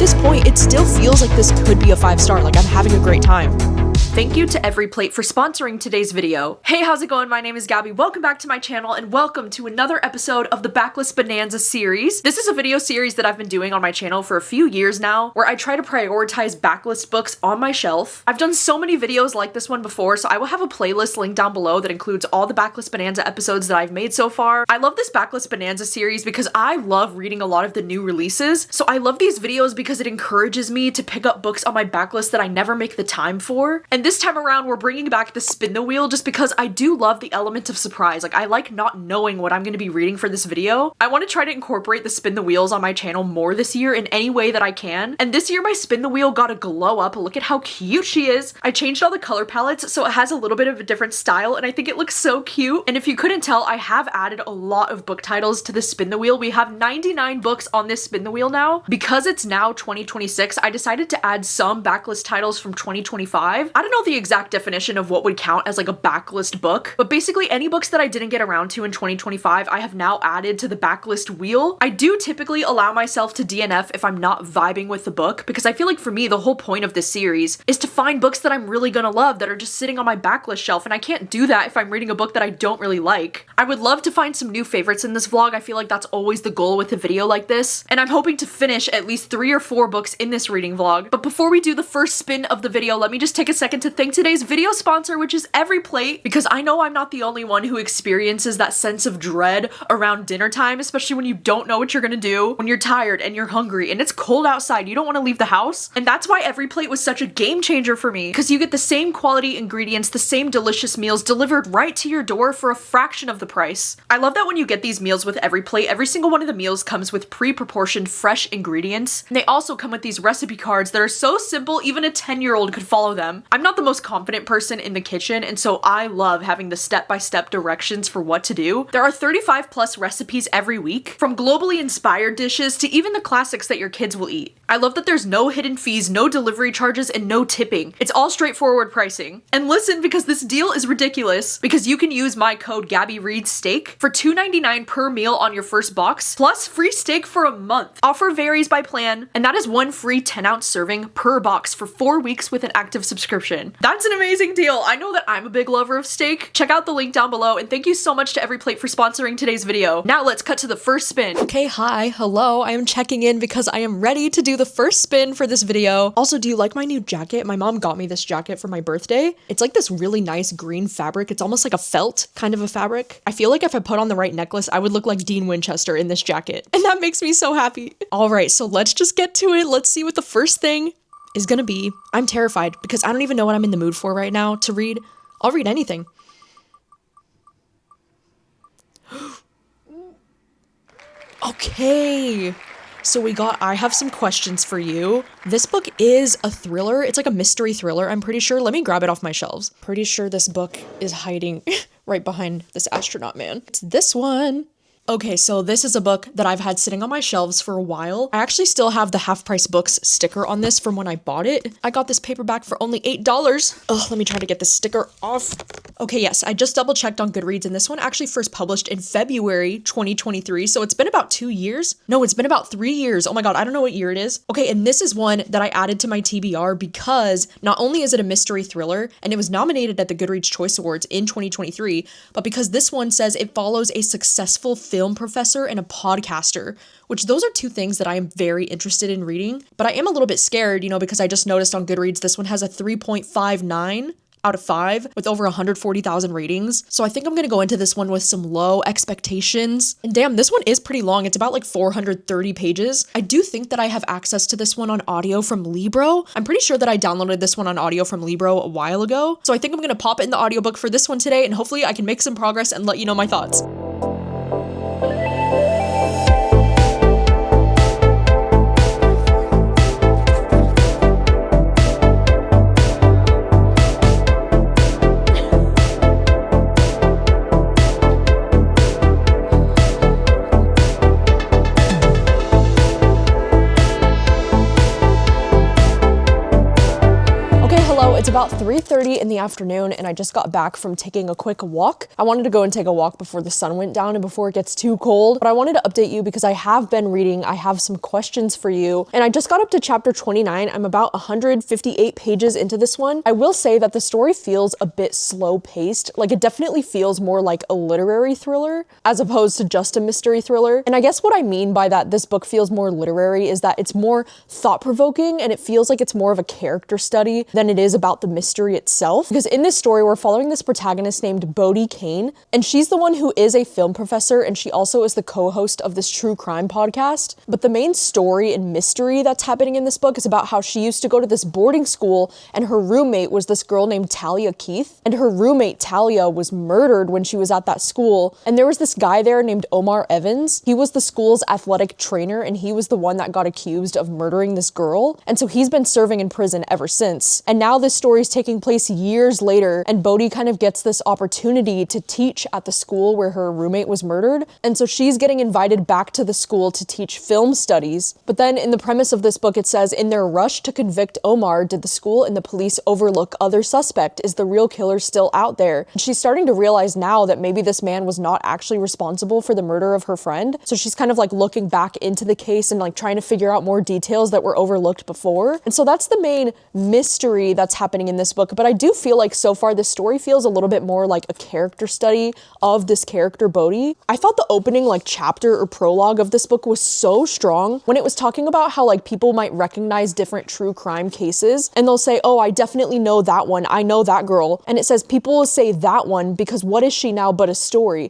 this point, it still feels like this could be a 5-star. Like, I'm having a great time. Thank you to Every Plate for sponsoring today's video. Hey, how's it going? My name is Gabby. Welcome back to my channel and welcome to another episode of the Backlist Bonanza series. This is a video series that I've been doing on my channel for a few years now, where I try to prioritize backlist books on my shelf. I've done so many videos like this one before, so I will have a playlist linked down below that includes all the Backlist Bonanza episodes that I've made so far. I love this Backlist Bonanza series because I love reading a lot of the new releases, so I love these videos because it encourages me to pick up books on my backlist that I never make the time for. And this time around, we're bringing back the spin the wheel just because I do love the element of surprise. Like, I like not knowing what I'm going to be reading for this video. I want to try to incorporate the spin the wheels on my channel more this year in any way that I can. And this year, my spin the wheel got a glow up. Look at how cute she is. I changed all the color palettes, so it has a little bit of a different style, and I think it looks so cute. And if you couldn't tell, I have added a lot of book titles to the spin the wheel. We have 99 books on this spin the wheel now. Because it's now 2026, I decided to add some backlist titles from 2025. I don't know the exact definition of what would count as like a backlist book, but basically any books that I didn't get around to in 2025, I have now added to the backlist wheel. I do typically allow myself to DNF if I'm not vibing with the book, because I feel like for me, the whole point of this series is to find books that I'm really gonna love that are just sitting on my backlist shelf, and I can't do that if I'm reading a book that I don't really like. I would love to find some new favorites in this vlog. I feel like that's always the goal with a video like this, and I'm hoping to finish at least 3 or 4 books in this reading vlog. But before we do the first spin of the video, let me just take a second to thank today's video sponsor, which is Every Plate, because I know I'm not the only one who experiences that sense of dread around dinner time, especially when you don't know what you're gonna do, when you're tired and you're hungry and it's cold outside, you don't want to leave the house. And that's why Every Plate was such a game changer for me, because you get the same quality ingredients, the same delicious meals delivered right to your door for a fraction of the price. I love that when you get these meals with Every Plate, every single one of the meals comes with pre-proportioned fresh ingredients. And they also come with these recipe cards that are so simple, even a 10-year-old could follow them. I'm not the most confident person in the kitchen, and so I love having the step-by-step directions for what to do. There are 35 plus recipes every week, from globally inspired dishes to even the classics that your kids will eat. I love that there's no hidden fees, no delivery charges, and no tipping. It's all straightforward pricing. And listen, because this deal is ridiculous, because you can use my code gabbyreads for $2.99 per meal on your first box, plus free steak for a month. Offer varies by plan, and that is one free 10-ounce serving per box for 4 weeks with an active subscription. That's an amazing deal. I know that I'm a big lover of steak. Check out the link down below, and thank you so much to Every Plate for sponsoring today's video. Now let's cut to the first spin. Okay, hi, hello, I am checking in because I am ready to do the first spin for this video. Also, do you like my new jacket? My mom got me this jacket for my birthday. It's like this really nice green fabric. It's almost like a felt kind of a fabric. I feel like if I put on the right necklace, I would look like Dean Winchester in this jacket, and that makes me so happy. All right, so let's just get to it. Let's see what the first thing is gonna be. I'm terrified because I don't even know what I'm in the mood for right now to read. I'll read anything. Okay. So I have some questions for you. This book is a thriller. It's like a mystery thriller, I'm pretty sure. Let me grab it off my shelves. Pretty sure this book is hiding right behind this astronaut man. It's this one. Okay, so this is a book that I've had sitting on my shelves for a while. I actually still have the Half Price Books sticker on this from when I bought it. I got this paperback for only $8. Ugh, let me try to get this sticker off. Okay, yes, I just double checked on Goodreads, and this one actually first published in February 2023, so it's been about 2 years. No, it's been about 3 years. Oh my god, I don't know what year it is. Okay, and this is one that I added to my TBR because not only is it a mystery thriller, and it was nominated at the Goodreads Choice Awards in 2023, but because this one says it follows a successful film professor and a podcaster, which those are 2 things that I am very interested in reading. But I am a little bit scared, because I just noticed on Goodreads this one has a 3.59 out of 5 with over 140,000 ratings. So I think I'm gonna go into this one with some low expectations. And damn, this one is pretty long. It's about like 430 pages. I do think that I have access to this one on audio from Libro. I'm pretty sure that I downloaded this one on audio from Libro a while ago. So I think I'm gonna pop it in the audiobook for this one today, and hopefully I can make some progress and let you know my thoughts. It's a about 3:30 in the afternoon and I just got back from taking a quick walk. I wanted to go and take a walk before the sun went down and before it gets too cold, but I wanted to update you because I have been reading, I have some questions for you, and I just got up to chapter 29. I'm about 158 pages into this one. I will say that the story feels a bit slow paced. Like, it definitely feels more like a literary thriller as opposed to just a mystery thriller. And I guess what I mean by that this book feels more literary is that it's more thought-provoking and it feels like it's more of a character study than it is about the mystery itself. Because in this story, we're following this protagonist named Bodhi Kane, and she's the one who is a film professor, and she also is the co-host of this true crime podcast. But the main story and mystery that's happening in this book is about how she used to go to this boarding school, and her roommate was this girl named Talia Keith, and her roommate Talia was murdered when she was at that school. And there was this guy there named Omar Evans. He was the school's athletic trainer, and he was the one that got accused of murdering this girl. And so he's been serving in prison ever since. And now this story is taking place years later, and Bodhi kind of gets this opportunity to teach at the school where her roommate was murdered. And so she's getting invited back to the school to teach film studies. But then in the premise of this book, it says, in their rush to convict Omar, did the school and the police overlook other suspect? Is the real killer still out there? And she's starting to realize now that maybe this man was not actually responsible for the murder of her friend. So she's kind of like looking back into the case and like trying to figure out more details that were overlooked before. And so that's the main mystery that's happening in this book. But I do feel like so far this story feels a little bit more like a character study of this character Bodhi. I thought the opening like chapter or prologue of this book was so strong when it was talking about how like people might recognize different true crime cases and they'll say, oh, I definitely know that one. I know that girl. And it says people will say that one because what is she now but a story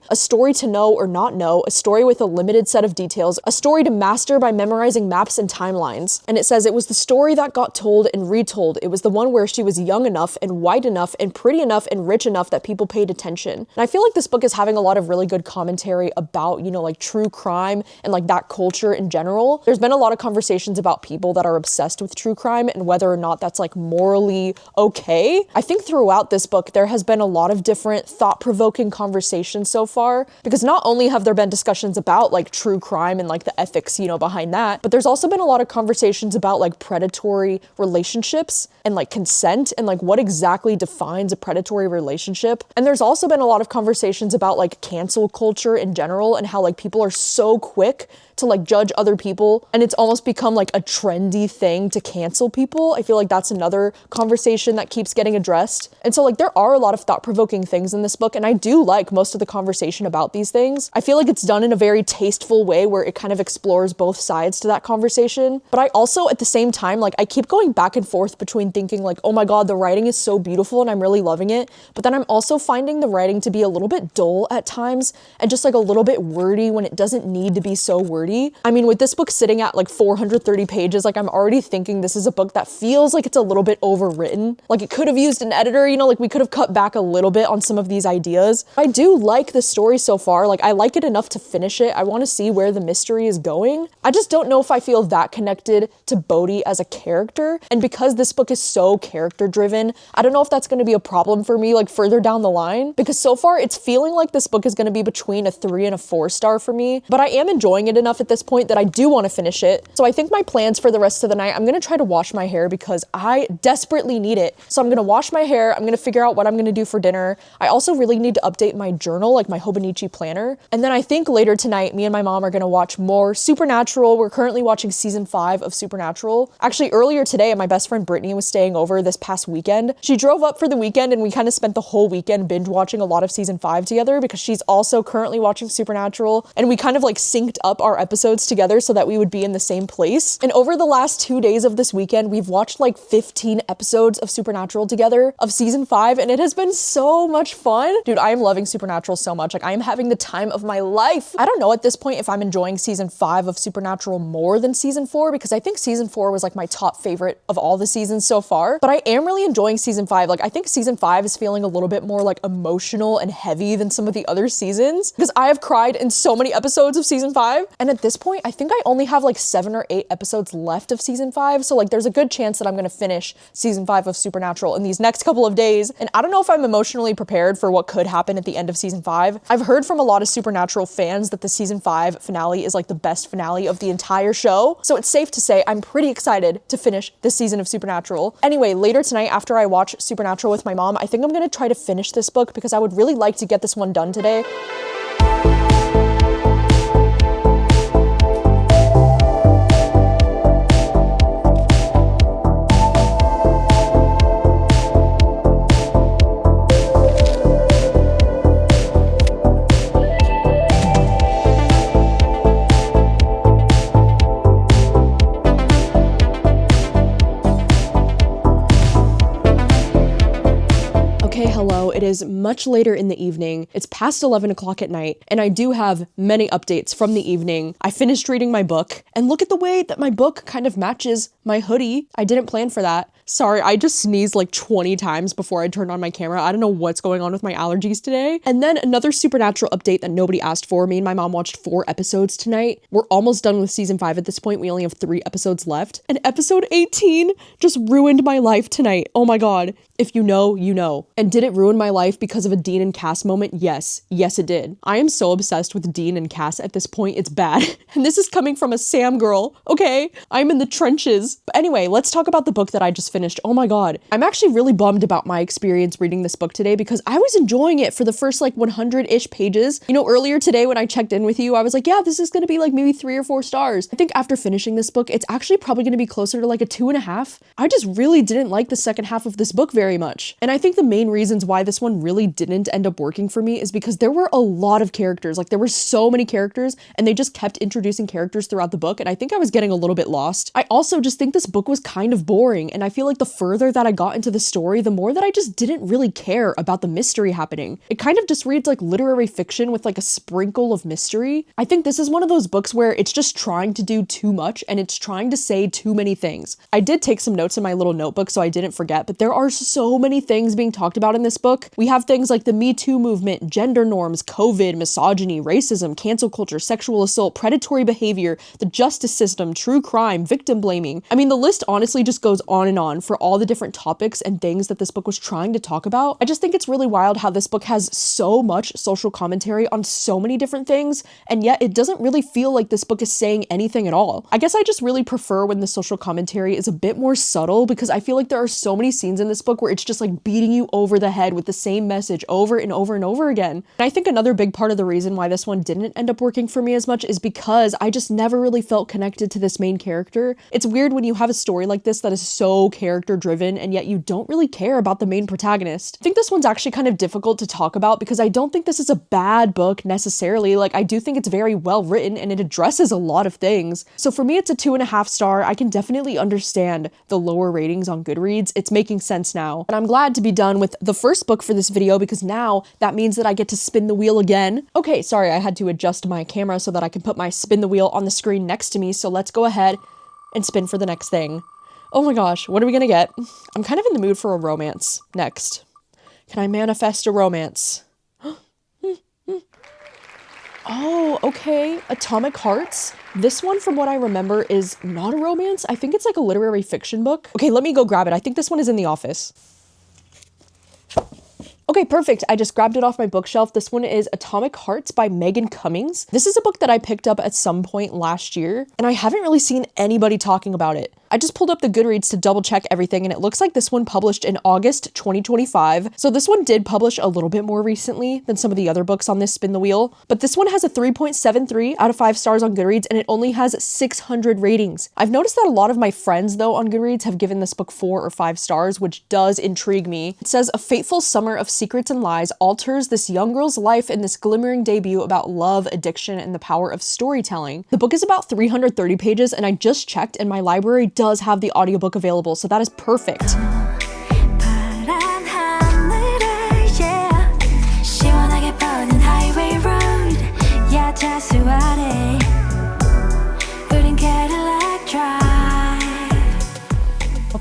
to know or not know, a story with a limited set of details, a story to master by memorizing maps and timelines. And it says it was the story that got told and retold. It was the one where she was young enough and white enough and pretty enough and rich enough that people paid attention. And I feel like this book is having a lot of really good commentary about, you know, like true crime and like that culture in general. There's been a lot of conversations about people that are obsessed with true crime and whether or not that's like morally okay. I think throughout this book, there has been a lot of different thought-provoking conversations so far, because not only have there been discussions about like true crime and like the ethics, you know, behind that, but there's also been a lot of conversations about like predatory relationships and like consent and like what exactly defines a predatory relationship. And there's also been a lot of conversations about like cancel culture in general and how like people are so quick to like judge other people and it's almost become like a trendy thing to cancel people. I feel like that's another conversation that keeps getting addressed. And so like there are a lot of thought-provoking things in this book, and I do like most of the conversation about these things. I feel like it's done in a very tasteful way where it kind of explores both sides to that conversation. But I also at the same time, like I keep going back and forth between thinking like, oh my God, the writing is so beautiful and I'm really loving it. But then I'm also finding the writing to be a little bit dull at times and just like a little bit wordy when it doesn't need to be so wordy. I mean, with this book sitting at like 430 pages, like I'm already thinking this is a book that feels like it's a little bit overwritten. Like it could have used an editor, you know, like we could have cut back a little bit on some of these ideas. I do like the story so far. Like I like it enough to finish it. I want to see where the mystery is going. I just don't know if I feel that connected to Bodhi as a character. And because this book is so character driven, I don't know if that's going to be a problem for me like further down the line, because so far it's feeling like this book is going to be between a 3 and a 4 star for me, but I am enjoying it enough at this point that I do want to finish it. So I think my plans for the rest of the night, I'm going to try to wash my hair because I desperately need it. So I'm going to wash my hair. I'm going to figure out what I'm going to do for dinner. I also really need to update my journal, like my Hobonichi planner. And then I think later tonight, me and my mom are going to watch more Supernatural. We're currently watching season 5 of Supernatural. Actually, earlier today, my best friend Brittany was staying over this past weekend. She drove up for the weekend and we kind of spent the whole weekend binge watching a lot of season 5 together because she's also currently watching Supernatural. And we kind of like synced up our episodes together so that we would be in the same place. And over the last 2 days of this weekend, we've watched like 15 episodes of Supernatural together of season 5, and it has been so much fun. Dude, I am loving Supernatural so much. Like I am having the time of my life. I don't know at this point if I'm enjoying season 5 of Supernatural more than season 4, because I think season 4 was like my top favorite of all the seasons so far, but I am really enjoying season 5. Like I think season 5 is feeling a little bit more like emotional and heavy than some of the other seasons, because I have cried in so many episodes of season 5, and at this point, I think I only have like 7 or 8 episodes left of season 5. So like there's a good chance that I'm gonna finish season 5 of Supernatural in these next couple of days. And I don't know if I'm emotionally prepared for what could happen at the end of season 5. I've heard from a lot of Supernatural fans that the season 5 finale is like the best finale of the entire show. So it's safe to say I'm pretty excited to finish this season of Supernatural. Anyway, later tonight after I watch Supernatural with my mom, I think I'm gonna try to finish this book because I would really like to get this one done today. Hello, it is much later in the evening. It's past 11 o'clock at night, and I do have many updates from the evening. I finished reading my book, and look at the way that my book kind of matches my hoodie. I didn't plan for that. Sorry, I just sneezed like 20 times before I turned on my camera. I don't know what's going on with my allergies today. And then another Supernatural update that nobody asked for. Me and my mom watched 4 episodes tonight. We're almost done with season 5 at this point. We only have 3 episodes left. And episode 18 just ruined my life tonight. Oh my God. If you know, you know. And did it ruin my life because of a Dean and Cass moment? Yes. Yes, it did. I am so obsessed with Dean and Cass at this point. It's bad. And this is coming from a Sam girl. Okay? I'm in the trenches. But anyway, let's talk about the book that I just finished. Oh my God. I'm actually really bummed about my experience reading this book today because I was enjoying it for the first like 100-ish pages. You know, earlier today when I checked in with you, I was like, yeah, this is gonna be like maybe 3 or 4 stars. I think after finishing this book, it's actually probably gonna be closer to like a 2.5. I just really didn't like the second half of this book very much. And I think the main reasons why this one really didn't end up working for me is because there were a lot of characters. Like there were so many characters and they just kept introducing characters throughout the book. And I think I was getting a little bit lost. I also just think this book was kind of boring. And I feel like the further that I got into the story, the more that I just didn't really care about the mystery happening. It kind of just reads like literary fiction with like a sprinkle of mystery. I think this is one of those books where it's just trying to do too much and it's trying to say too many things. I did take some notes in my little notebook so I didn't forget, but there are so many things being talked about in this book. We have things like the Me Too movement, gender norms, COVID, misogyny, racism, cancel culture, sexual assault, predatory behavior, the justice system, true crime, victim blaming. I mean, the list honestly just goes on and on for all the different topics and things that this book was trying to talk about. I just think it's really wild how this book has so much social commentary on so many different things, and yet it doesn't really feel like this book is saying anything at all. I guess I just really prefer when the social commentary is a bit more subtle because I feel like there are so many scenes in this book where it's just like beating you over the head with the same message over and over and over again. And I think another big part of the reason why this one didn't end up working for me as much is because I just never really felt connected to this main character. It's weird when you have a story like this that is so character driven and yet you don't really care about the main protagonist. I think this one's actually kind of difficult to talk about because I don't think this is a bad book necessarily. Like I do think it's very well written and it addresses a lot of things. So for me, it's a 2.5 star. I can definitely understand the lower ratings on Goodreads. It's making sense now. And I'm glad to be done with the first book for this video because now that means that I get to spin the wheel again. Okay, sorry, I had to adjust my camera so that I can put my spin the wheel on the screen next to me. So let's go ahead and spin for the next thing. Oh my gosh, what are we gonna get? I'm kind of in the mood for a romance next. Can I manifest a romance? Oh, okay. Atomic Hearts. This one, from what I remember, is not a romance. I think it's like a literary fiction book. Okay, let me go grab it. I think this one is in the office. Okay, perfect. I just grabbed it off my bookshelf. This one is Atomic Hearts by Megan Cummings. This is a book that I picked up at some point last year, and I haven't really seen anybody talking about it. I just pulled up the Goodreads to double check everything, and it looks like this one published in August 2025. So this one did publish a little bit more recently than some of the other books on this spin the wheel, but this one has a 3.73 out of 5 stars on Goodreads, and it only has 600 ratings. I've noticed that a lot of my friends, though, on Goodreads have given this book 4 or 5 stars, which does intrigue me. It says, a fateful summer of secrets and lies alters this young girl's life in this glimmering debut about love, addiction, and the power of storytelling. The book is about 330 pages, and I just checked, and my library does have the audiobook available, so that is perfect.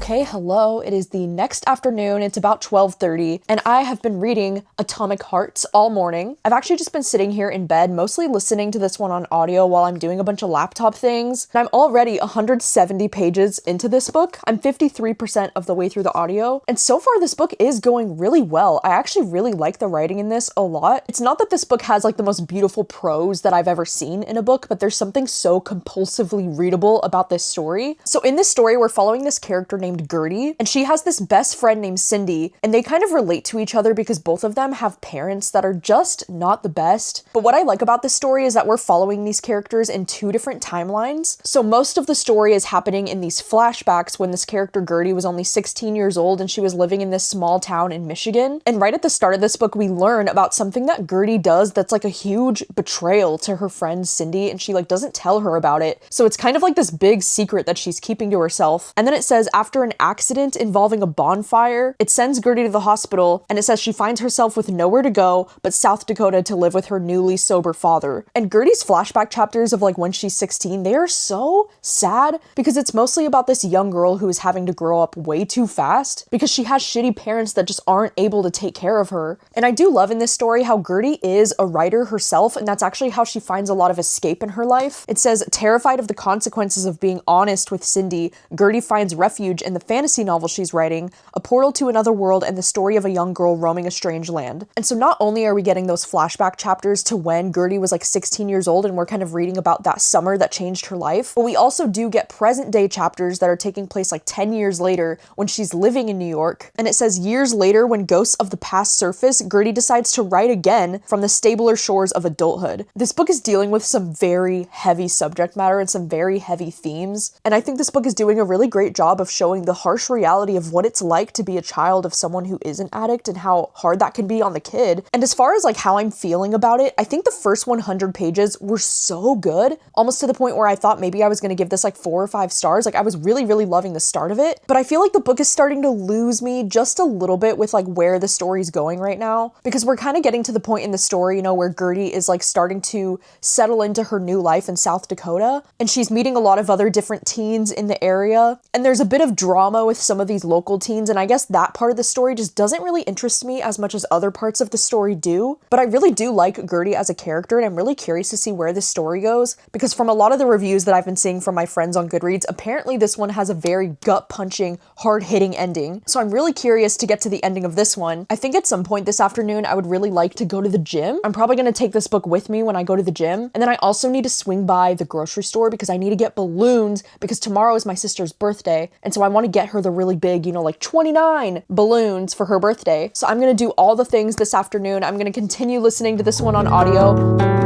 Okay, hello. It is the next afternoon. It's about 12:30, and I have been reading Atomic Hearts all morning. I've actually just been sitting here in bed, mostly listening to this one on audio while I'm doing a bunch of laptop things. And I'm already 170 pages into this book. I'm 53% of the way through the audio, and so far this book is going really well. I actually really like the writing in this a lot. It's not that this book has like the most beautiful prose that I've ever seen in a book, but there's something so compulsively readable about this story. So in this story, we're following this character named Gertie, and she has this best friend named Cindy, and they kind of relate to each other because both of them have parents that are just not the best. But what I like about this story is that we're following these characters in two different timelines. So most of the story is happening in these flashbacks when this character Gertie was only 16 years old and she was living in this small town in Michigan. And right at the start of this book, we learn about something that Gertie does that's like a huge betrayal to her friend Cindy, and she like doesn't tell her about it. So it's kind of like this big secret that she's keeping to herself. And then it says, after an accident involving a bonfire, it sends Gertie to the hospital, and it says she finds herself with nowhere to go but South Dakota to live with her newly sober father. And Gertie's flashback chapters of like when she's 16, they are so sad because it's mostly about this young girl who is having to grow up way too fast because she has shitty parents that just aren't able to take care of her. And I do love in this story how Gertie is a writer herself, and that's actually how she finds a lot of escape in her life. It says, terrified of the consequences of being honest with Cindy, Gertie finds refuge in the fantasy novel she's writing, a portal to another world and the story of a young girl roaming a strange land. And so not only are we getting those flashback chapters to when Gertie was like 16 years old and we're kind of reading about that summer that changed her life, but we also do get present day chapters that are taking place like 10 years later when she's living in New York. And it says, years later, when ghosts of the past surface, Gertie decides to write again from the stabler shores of adulthood. This book is dealing with some very heavy subject matter and some very heavy themes, and I think this book is doing a really great job of showing the harsh reality of what it's like to be a child of someone who is an addict and how hard that can be on the kid. And as far as like how I'm feeling about it, I think the first 100 pages were so good, almost to the point where I thought maybe I was going to give this like 4 or 5 stars. Like I was really, really loving the start of it, but I feel like the book is starting to lose me just a little bit with like where the story's going right now, because we're kind of getting to the point in the story, you know, where Gertie is like starting to settle into her new life in South Dakota, and she's meeting a lot of other different teens in the area, and there's a bit of drama with some of these local teens, and I guess that part of the story just doesn't really interest me as much as other parts of the story do. But I really do like Gertie as a character, and I'm really curious to see where this story goes, because from a lot of the reviews that I've been seeing from my friends on Goodreads, apparently this one has a very gut-punching, hard-hitting ending. So I'm really curious to get to the ending of this one. I think at some point this afternoon, I would really like to go to the gym. I'm probably going to take this book with me when I go to the gym. And then I also need to swing by the grocery store because I need to get balloons because tomorrow is my sister's birthday. And so I want to get her the really big, you know, like 29 balloons for her birthday. So I'm going to do all the things this afternoon. I'm going to continue listening to this one on audio.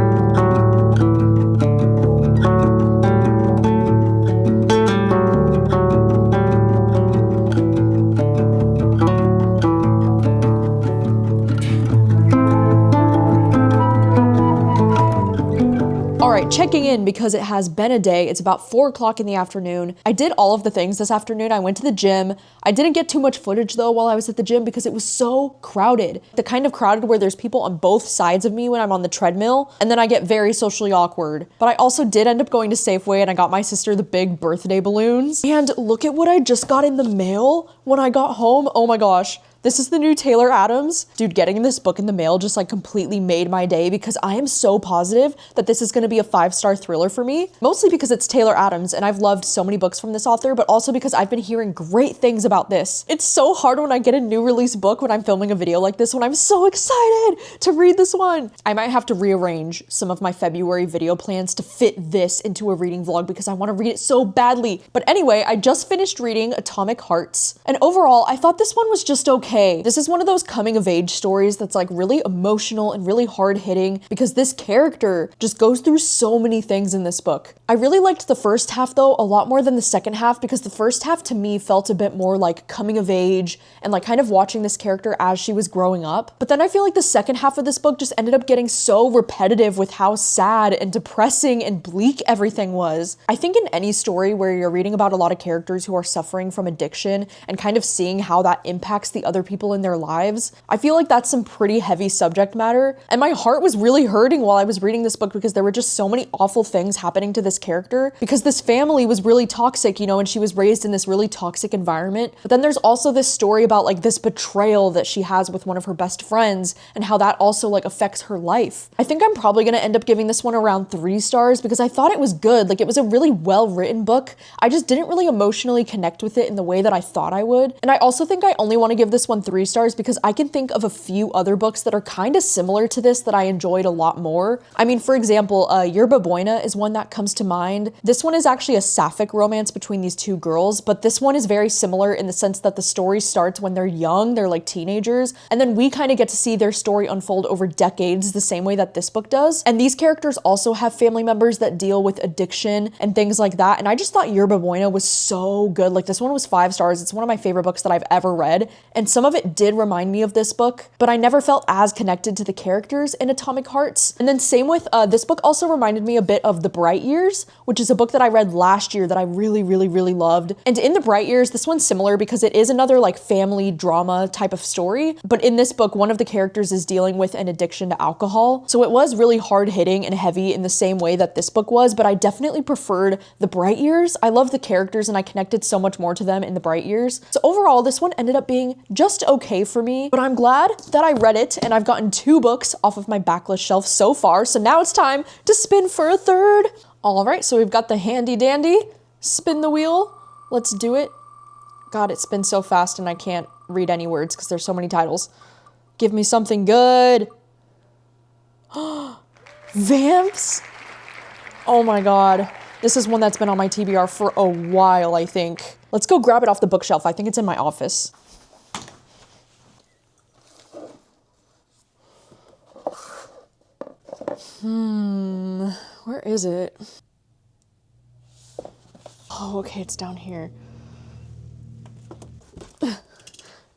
Checking in because it has been a day. It's about 4 o'clock in the afternoon. I did all of the things this afternoon. I went to the gym. I didn't get too much footage though while I was at the gym because it was so crowded. The kind of crowded where there's people on both sides of me when I'm on the treadmill, and then I get very socially awkward. But I also did end up going to Safeway and I got my sister the big birthday balloons. And look at what I just got in the mail when I got home. Oh my gosh. This is the new Taylor Adams. Dude, getting this book in the mail just like completely made my day because I am so positive that this is gonna be a 5-star thriller for me. Mostly because it's Taylor Adams and I've loved so many books from this author, but also because I've been hearing great things about this. It's so hard when I get a new release book when I'm filming a video like this when I'm so excited to read this one. I might have to rearrange some of my February video plans to fit this into a reading vlog because I wanna read it so badly. But anyway, I just finished reading Atomic Hearts, and overall, I thought this one was just okay. This is one of those coming of age stories that's like really emotional and really hard hitting because this character just goes through so many things in this book. I really liked the first half though a lot more than the second half because the first half to me felt a bit more like coming of age and like kind of watching this character as she was growing up. But then I feel like the second half of this book just ended up getting so repetitive with how sad and depressing and bleak everything was. I think in any story where you're reading about a lot of characters who are suffering from addiction and kind of seeing how that impacts the other other people in their lives. I feel like that's some pretty heavy subject matter, and my heart was really hurting while I was reading this book because there were just so many awful things happening to this character because this family was really toxic, you know, and she was raised in this really toxic environment. But then there's also this story about like this betrayal that she has with one of her best friends and how that also like affects her life. I think I'm probably gonna end up giving this one around 3 stars because I thought it was good. Like, it was a really well-written book. I just didn't really emotionally connect with it in the way that I thought I would. And I also think I only want to give this one 3 stars because I can think of a few other books that are kind of similar to this that I enjoyed a lot more. I mean, for example, Yerba Buena is one that comes to mind. This one is actually a sapphic romance between these 2 girls, but this one is very similar in the sense that the story starts when they're young, they're like teenagers, and then we kind of get to see their story unfold over decades the same way that this book does. And these characters also have family members that deal with addiction and things like that. And I just thought Yerba Buena was so good. Like, this one was 5 stars. It's one of my favorite books that I've ever read. And some of it did remind me of this book, but I never felt as connected to the characters in Atomic Hearts. And then same with this book also reminded me a bit of The Bright Years, which is a book that I read last year that I really loved. And in The Bright Years, this one's similar because it is another like family drama type of story. But in this book, one of the characters is dealing with an addiction to alcohol. So it was really hard hitting and heavy in the same way that this book was, but I definitely preferred The Bright Years. I love the characters and I connected so much more to them in The Bright Years. So overall, this one ended up being just okay for me, but I'm glad that I read it and I've gotten 2 books off of my backlist shelf so far. So now it's time to spin for a third. All right, so we've got the handy dandy spin the wheel. Let's do it. God, it spins so fast and I can't read any words because there's so many titles. Give me something good. Vamps? Oh my God. This is one that's been on my TBR for a while, I think. Let's go grab it off the bookshelf. I think it's in my office. Where is it? Oh, okay, it's down here.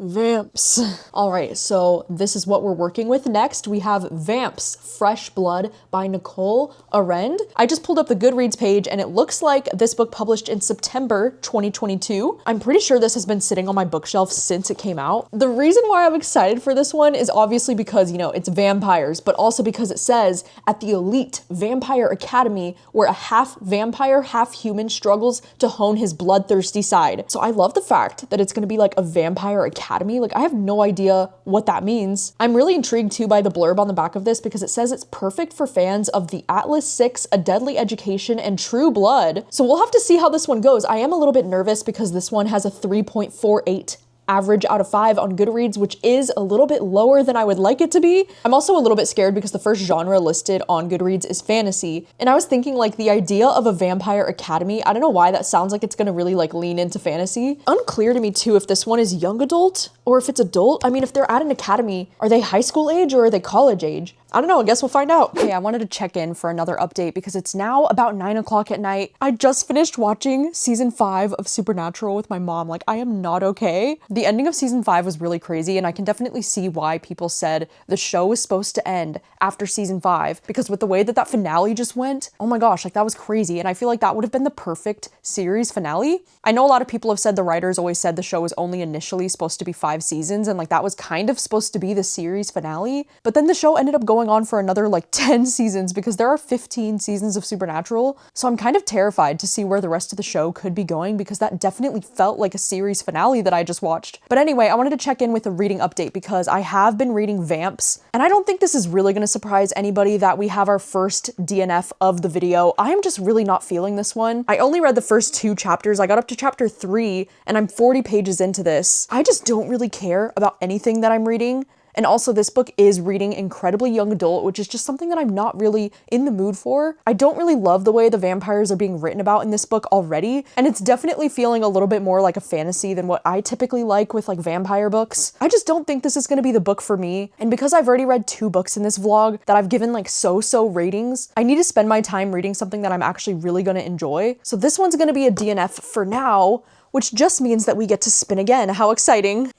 Vamps. All right, so this is what we're working with next. We have Vamps, Fresh Blood by Nicole Arend. I just pulled up the Goodreads page and it looks like this book published in September 2022. I'm pretty sure this has been sitting on my bookshelf since it came out. The reason why I'm excited for this one is obviously because, you know, it's vampires, but also because it says at the elite vampire academy where a half vampire, half human struggles to hone his bloodthirsty side. So I love the fact that it's gonna be like a vampire academy. Like, I have no idea what that means. I'm really intrigued too by the blurb on the back of this because it says it's perfect for fans of the Atlas 6, A Deadly Education, and True Blood. So we'll have to see how this one goes. I am a little bit nervous because this one has a 3.48 average out of 5 on Goodreads, which is a little bit lower than I would like it to be. I'm also a little bit scared because the first genre listed on Goodreads is fantasy. And I was thinking like the idea of a vampire academy, I don't know why that sounds like it's gonna really like lean into fantasy. Unclear to me too if this one is young adult or if it's adult. I mean, if they're at an academy, are they high school age or are they college age? I don't know, I guess we'll find out. Okay, I wanted to check in for another update because it's now about 9 o'clock at night. I just finished watching season 5 of Supernatural with my mom. Like, I am not okay. The ending of season 5 was really crazy and I can definitely see why people said the show was supposed to end after season 5 because with the way that that finale just went, oh my gosh, like that was crazy. And I feel like that would have been the perfect series finale. I know a lot of people have said the writers always said the show was only initially supposed to be 5 seasons and like that was kind of supposed to be the series finale, but then the show ended up going on for another like 10 seasons because there are 15 seasons of Supernatural. So I'm kind of terrified to see where the rest of the show could be going because that definitely felt like a series finale that I just watched. But anyway, I wanted to check in with a reading update because I have been reading Vamps and I don't think this is really going to surprise anybody that we have our first DNF of the video. I am just really not feeling this one. I only read the first 2 chapters. I got up to chapter 3 and I'm 40 pages into this. I just don't really care about anything that I'm reading. And also this book is reading incredibly young adult, which is just something that I'm not really in the mood for. I don't really love the way the vampires are being written about in this book already. And it's definitely feeling a little bit more like a fantasy than what I typically like with like vampire books. I just don't think this is going to be the book for me. And because I've already read 2 books in this vlog that I've given like so-so ratings, I need to spend my time reading something that I'm actually really going to enjoy. So this one's going to be a DNF for now, which just means that we get to spin again. How exciting.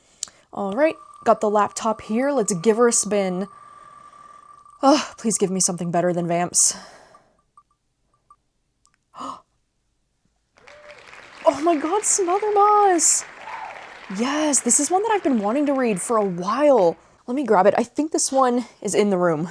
All right. Got the laptop here. Let's give her a spin. Oh, please give me something better than Vamps. Oh my God, smothermoss. Yes, this is one that I've been wanting to read for a while. Let me grab it. I think this one is in the room.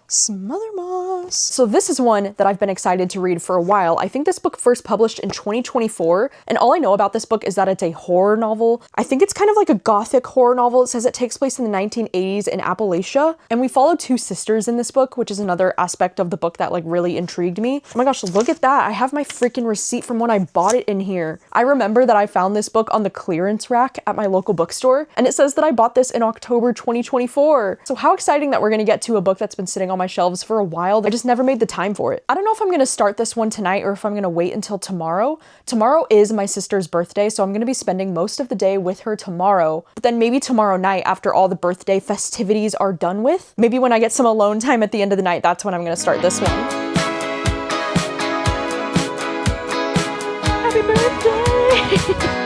Smothermoss. So this is one that I've been excited to read for a while. I think this book first published in 2024, and all I know about this book is that it's a horror novel. I think it's kind of like a gothic horror novel. It says it takes place in the 1980s in Appalachia, and we follow two sisters in this book, which is another aspect of the book that like really intrigued me. Oh my gosh, look at that. I have my freaking receipt from when I bought it in here. I remember that I found this book on the clearance rack at my local bookstore, and it says that I bought this in October 2024. So how exciting that we're gonna get to a book that's been sitting on my shelves for a while. I just never made the time for it. I don't know if I'm gonna start this one tonight or if I'm gonna wait until tomorrow. Tomorrow is my sister's birthday, so I'm gonna be spending most of the day with her tomorrow. But then maybe tomorrow night, after all the birthday festivities are done with, maybe when I get some alone time at the end of the night, that's when I'm gonna start this one. Happy birthday!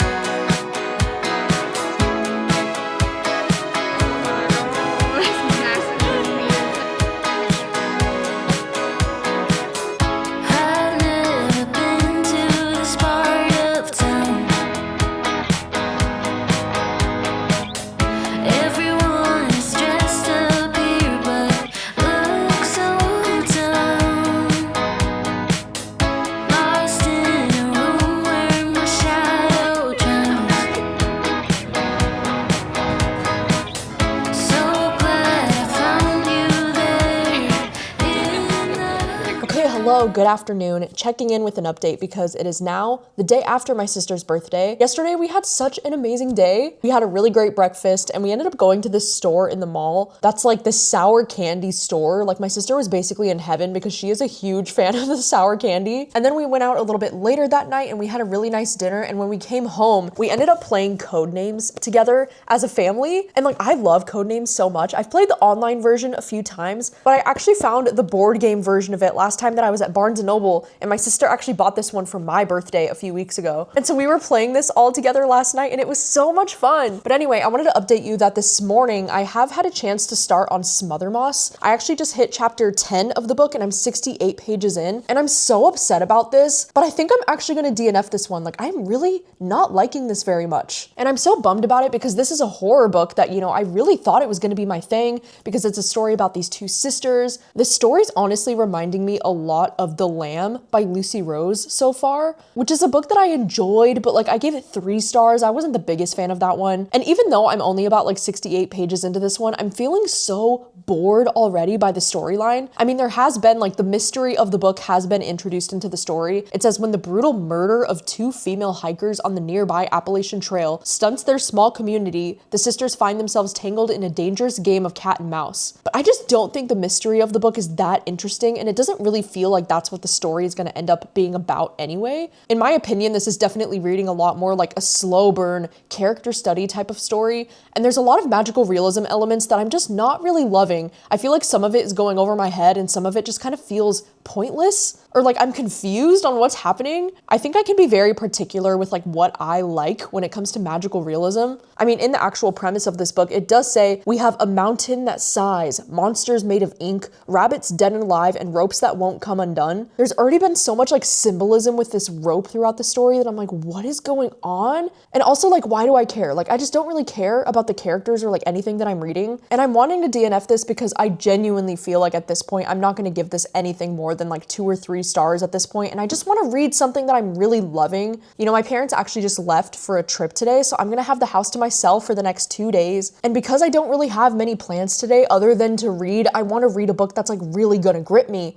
Hello, good afternoon. Checking in with an update because it is now the day after my sister's birthday. Yesterday we had such an amazing day. We had a really great breakfast and we ended up going to this store in the mall. That's like the sour candy store. Like my sister was basically in heaven because she is a huge fan of the sour candy. And then we went out a little bit later that night and we had a really nice dinner. And when we came home, we ended up playing Codenames together as a family. And like, I love Codenames so much. I've played the online version a few times, but I actually found the board game version of it last time that I was at Barnes & Noble, and my sister actually bought this one for my birthday a few weeks ago. And so we were playing this all together last night and it was so much fun. But anyway, I wanted to update you that this morning I have had a chance to start on Smothermoss. I actually just hit chapter 10 of the book and I'm 68 pages in and I'm so upset about this, but I think I'm actually gonna DNF this one. Like I'm really not liking this very much. And I'm so bummed about it because this is a horror book that, you know, I really thought it was gonna be my thing because it's a story about these two sisters. This story's honestly reminding me a lot of The Lamb by Lucy Rose so far, which is a book that I enjoyed, but like I gave it 3 stars. I wasn't the biggest fan of that one. And even though I'm only about like 68 pages into this one, I'm feeling so bored already by the storyline. I mean, there has been like the mystery of the book has been introduced into the story. It says when the brutal murder of 2 female hikers on the nearby Appalachian Trail stunts their small community, the sisters find themselves tangled in a dangerous game of cat and mouse. But I just don't think the mystery of the book is that interesting, and it doesn't really feel like that's what the story is going to end up being about anyway. In my opinion, this is definitely reading a lot more like a slow burn character study type of story, and there's a lot of magical realism elements that I'm just not really loving. I feel like some of it is going over my head and some of it just kind of feels pointless, or like I'm confused on what's happening. I think I can be very particular with like what I like when it comes to magical realism. I mean, in the actual premise of this book, it does say we have a mountain that sighs, monsters made of ink, rabbits dead and alive, and ropes that won't come undone. There's already been so much like symbolism with this rope throughout the story that I'm like, what is going on? And also like, why do I care? Like, I just don't really care about the characters or like anything that I'm reading. And I'm wanting to DNF this because I genuinely feel like at this point, I'm not going to give this anything more than like 2 or 3 stars at this point, and I just want to read something that I'm really loving. You know, my parents actually just left for a trip today, so I'm gonna have the house to myself for the next 2 days, and because I don't really have many plans today other than to read, I want to read a book that's like really gonna grip me.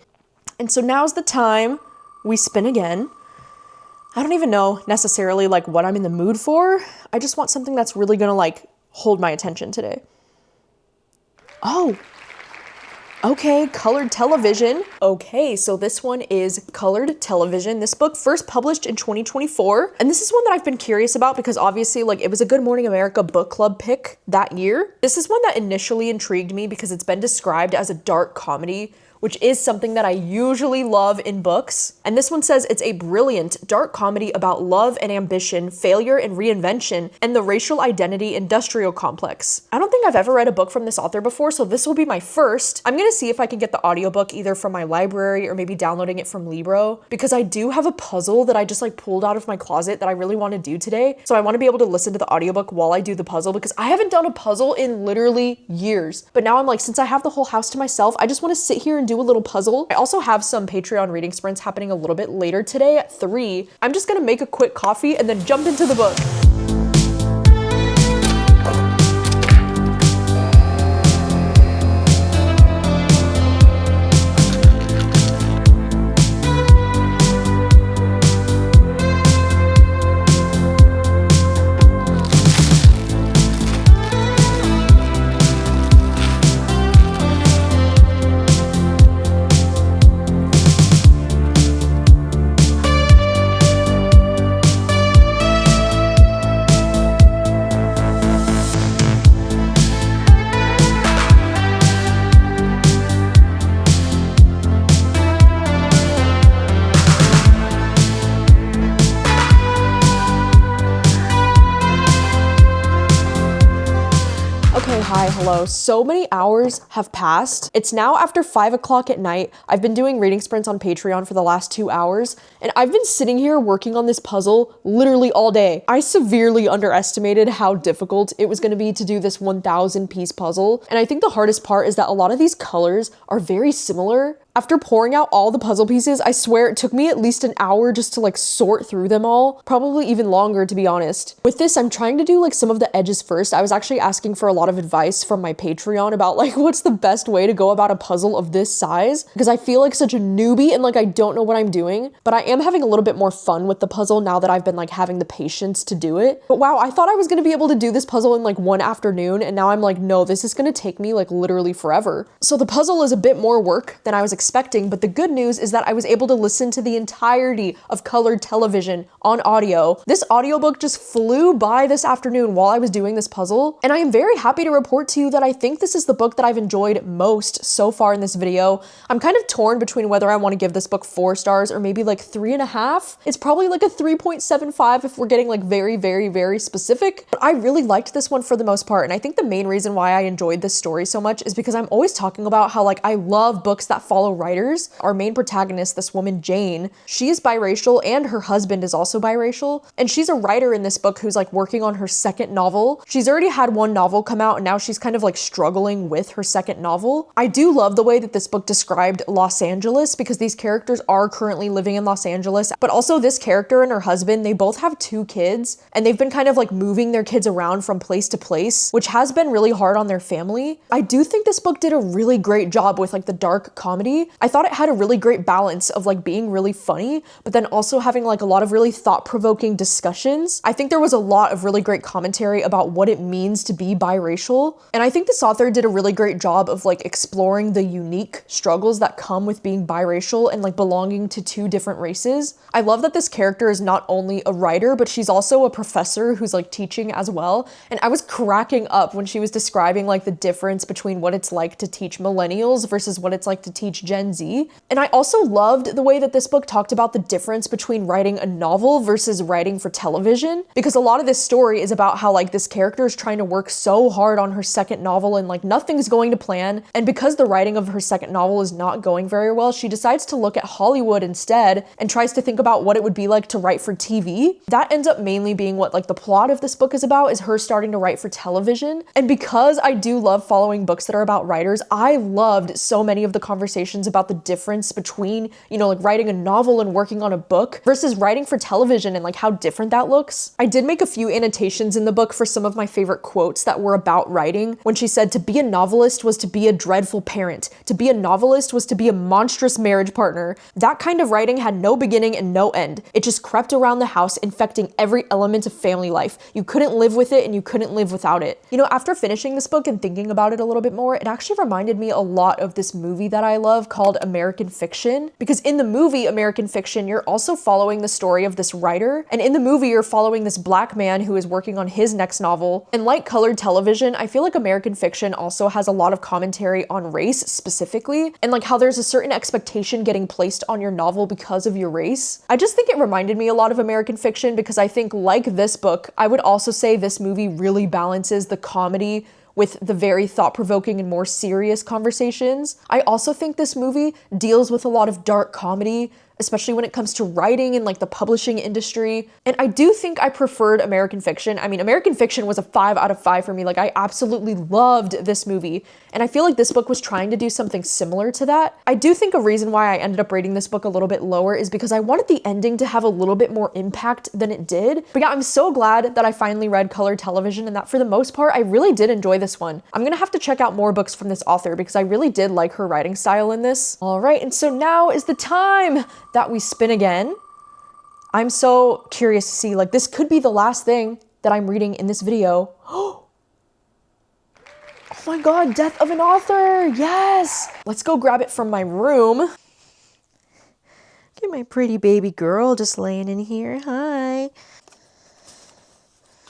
And so now's the time we spin again. I don't even know necessarily like what I'm in the mood for. I just want something that's really gonna like hold my attention today. Oh, okay, Colored Television. Okay, so this one is Colored Television. This book first published in 2024. And this is one that I've been curious about because obviously like it was a Good Morning America book club pick that year. This is one that initially intrigued me because it's been described as a dark comedy which is something that I usually love in books. And this one says it's a brilliant, dark comedy about love and ambition, failure and reinvention, and the racial identity industrial complex. I don't think I've ever read a book from this author before, so this will be my first. I'm gonna see if I can get the audiobook either from my library or maybe downloading it from Libro, because I do have a puzzle that I just like pulled out of my closet that I really want to do today. So I want to be able to listen to the audiobook while I do the puzzle, because I haven't done a puzzle in literally years. But now I'm like, since I have the whole house to myself, I just want to sit here and do a little puzzle. I also have some Patreon reading sprints happening a little bit later today at 3. I'm just gonna make a quick coffee and then jump into the book. Hi, hello. So many hours have passed. It's now after 5 o'clock at night. I've been doing reading sprints on Patreon for the last 2 hours, and I've been sitting here working on this puzzle literally all day. I severely underestimated how difficult it was going to be to do this 1,000 piece puzzle, and I think the hardest part is that a lot of these colors are very similar. After pouring out all the puzzle pieces, I swear it took me at least an hour just to like sort through them all, probably even longer to be honest. With this, I'm trying to do like some of the edges first. I was actually asking for a lot of advice from my Patreon about like what's the best way to go about a puzzle of this size, because I feel like such a newbie and like I don't know what I'm doing, but I am having a little bit more fun with the puzzle now that I've been like having the patience to do it. But wow, I thought I was gonna be able to do this puzzle in like one afternoon, and now I'm like, no, this is gonna take me like literally forever. So the puzzle is a bit more work than I was expecting, but the good news is that I was able to listen to the entirety of colored television on audio. This audiobook just flew by this afternoon while I was doing this puzzle, and I am very happy to report to you that I think this is the book that I've enjoyed most so far in this video. I'm kind of torn between whether I want to give this book 4 stars or maybe like 3.5. It's probably like a 3.75 if we're getting like very, very, very specific, but I really liked this one for the most part, and I think the main reason why I enjoyed this story so much is because I'm always talking about how like I love books that follow writers. Our main protagonist, this woman Jane, she is biracial and her husband is also biracial, and she's a writer in this book who's like working on her second novel. She's already had one novel come out and now she's kind of like struggling with her second novel. I do love the way that this book described Los Angeles, because these characters are currently living in Los Angeles, but also this character and her husband, they both have 2 kids and they've been kind of like moving their kids around from place to place, which has been really hard on their family. I do think this book did a really great job with like the dark comedy. I thought it had a really great balance of like being really funny, but then also having like a lot of really thought-provoking discussions. I think there was a lot of really great commentary about what it means to be biracial, and I think this author did a really great job of like exploring the unique struggles that come with being biracial and like belonging to 2 different races. I love that this character is not only a writer, but she's also a professor who's like teaching as well, and I was cracking up when she was describing like the difference between what it's like to teach millennials versus what it's like to teach Gen Z. And I also loved the way that this book talked about the difference between writing a novel versus writing for television, because a lot of this story is about how like this character is trying to work so hard on her second novel and like nothing's going to plan, and because the writing of her second novel is not going very well, she decides to look at Hollywood instead and tries to think about what it would be like to write for TV. That ends up mainly being what like the plot of this book is about, is her starting to write for television. And because I do love following books that are about writers, I loved so many of the conversations about the difference between, you know, like writing a novel and working on a book versus writing for television and like how different that looks. I did make a few annotations in the book for some of my favorite quotes that were about writing, when she said to be a novelist was to be a dreadful parent. To be a novelist was to be a monstrous marriage partner. That kind of writing had no beginning and no end. It just crept around the house, infecting every element of family life. You couldn't live with it and you couldn't live without it. You know, after finishing this book and thinking about it a little bit more, it actually reminded me a lot of this movie that I love called American Fiction, because in the movie American Fiction, you're also following the story of this writer, and in the movie you're following this black man who is working on his next novel. And like colored television, I feel like American Fiction also has a lot of commentary on race specifically, and like how there's a certain expectation getting placed on your novel because of your race. I just think it reminded me a lot of American Fiction, because I think, like this book, I would also say this movie really balances the comedy with the very thought-provoking and more serious conversations. I also think this movie deals with a lot of dark comedy, especially when it comes to writing and like the publishing industry. And I do think I preferred American Fiction. I mean, American Fiction was a 5 out of 5 for me. Like, I absolutely loved this movie. And I feel like this book was trying to do something similar to that. I do think a reason why I ended up rating this book a little bit lower is because I wanted the ending to have a little bit more impact than it did. But yeah, I'm so glad that I finally read Colored Television, and that for the most part, I really did enjoy this one. I'm gonna have to check out more books from this author because I really did like her writing style in this. All right, and so now is the time that we spin again. I'm so curious to see, like, this could be the last thing that I'm reading in this video. Oh my god, Death of an Author, yes! Let's go grab it from my room. Get my pretty baby girl just laying in here, hi.